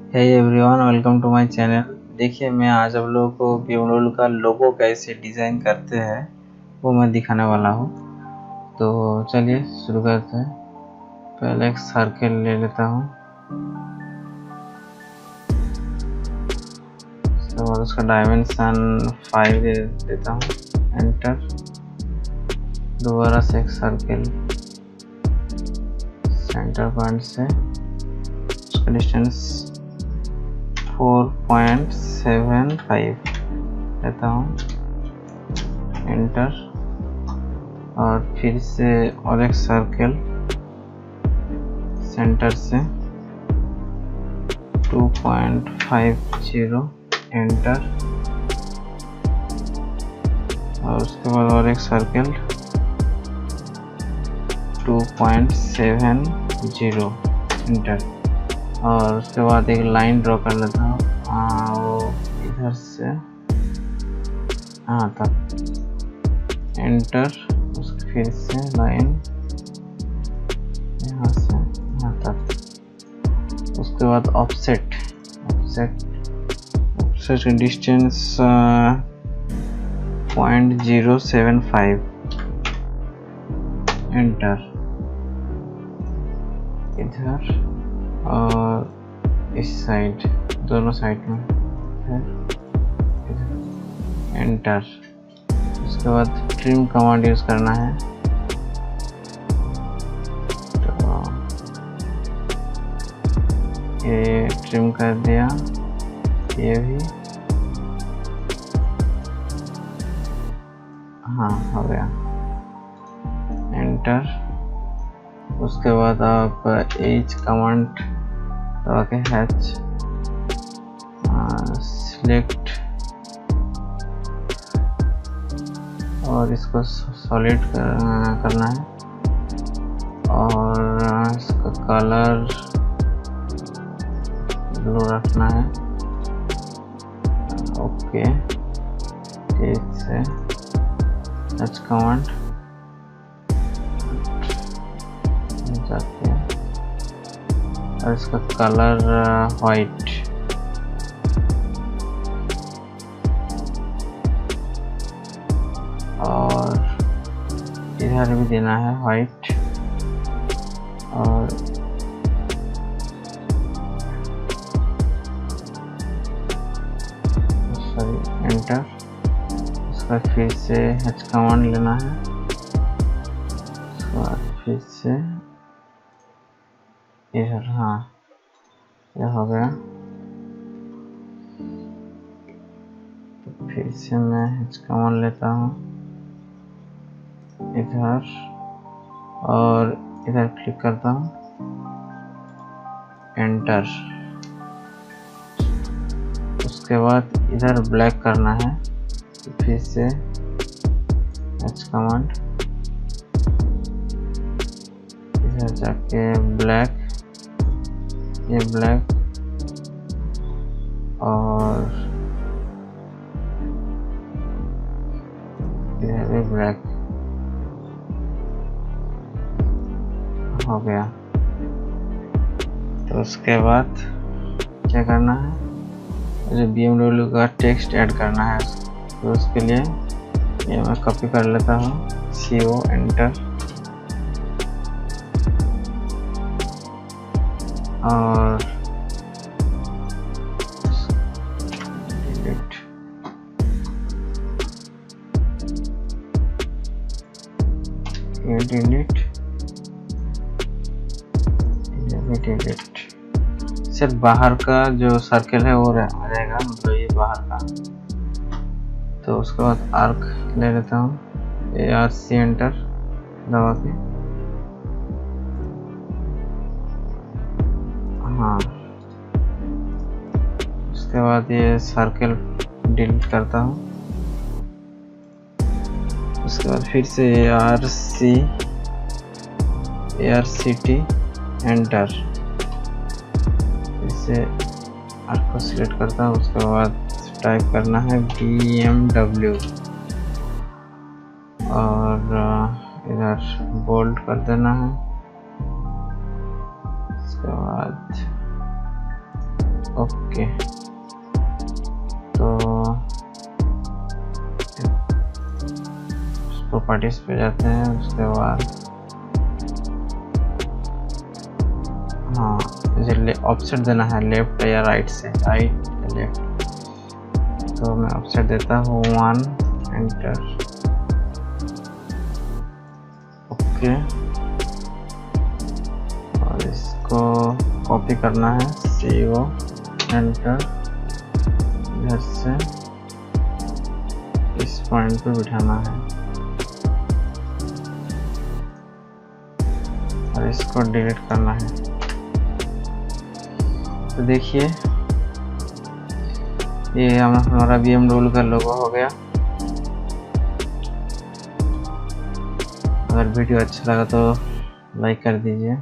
Hey everyone, welcome to my channel. देखिए, मैं आज आप लोगों को BMW का लोगो कैसे डिज़ाइन करते हैं वो मैं दिखाने वाला हूँ। तो चलिए शुरू करते हैं। पहले एक सर्कल ले लेता हूँ, उसके बाद उसका डायमेंशन 5 दे देता हूँ, एंटर। दोबारा से एक सर्कल सेंटर पॉइंट से, उसका डिस्टेंस 4.75 लेता हूँ, एंटर। और फिर से और एक सर्कल सेंटर से 2.50, एंटर। और उसके बाद और एक सर्कल 2.70, एंटर। और उसके बाद एक लाइन ड्रॉ कर लेता हूँ, वो इधर से तक, एंटर। उसके फिर से लाइन यहाँ से यहाँ तक। उसके बाद ऑफसेट डिस्टेंस 0.075, एंटर। इधर और इस साइड, दोनों साइड में है, एंटर। उसके बाद ट्रिम कमांड यूज करना है, तो ये ट्रिम कर दिया, ये भी हो गया, एंटर। उसके बाद आप एच कमांड दबा के हैच सिलेक्ट और इसको सॉलिड करना है, और इसका कलर ब्लू रखना है, ओके। ठीक से एच कमांड जाके और इसका कलर वाइट, और इधर भी देना है वाइट, और सॉरी, एंटर। उसका फिर से एच कमांड लेना है, उसके बाद फिर से इधर, यह हो गया। तो फिर से मैं एच कमांड लेता हूँ इधर, और इधर क्लिक करता हूँ, एंटर। उसके बाद इधर ब्लैक करना है, तो फिर से एच कमांड, इधर जाके ब्लैक, ये ब्लैक, और इधर भी ब्लैक हो गया। तो उसके बाद क्या करना है, जो BMW का टेक्स्ट ऐड करना है, तो उसके लिए ये मैं कॉपी कर लेता हूँ, CO, एंटर। और डिलीट, ये डिलीट, ये भी डिलीट। सिर्फ बाहर का जो सर्कल है वो रहेगा, मतलब ये बाहर का। तो उसके बाद आर्क ले लेता हूँ, ARC, एंटर दबा के, उसके बाद ये सर्कल डिलीट करता हूँ। उसके बाद फिर से ARCT, एंटर। फिर से आर्क को सिलेक्ट करता हूँ, उसके बाद टाइप करना है BMW, और इधर बोल्ड कर देना है। उसके बाद ओके, तो प्रॉपर्टीज पे जाते हैं। उसके बाद हाँ, मुझे ऑफसेट देना है लेफ्ट या राइट से, राइट या लेफ्ट। तो मैं ऑफसेट देता हूँ 1, एंटर, ओके। और इसको कॉपी करना है, CO, एंटर, इधर से इस पॉइंट पे बिठाना है और इसको डिलीट करना है। तो देखिए ये हमारा BMW का लोगो हो गया। अगर वीडियो अच्छा लगा तो लाइक कर दीजिए।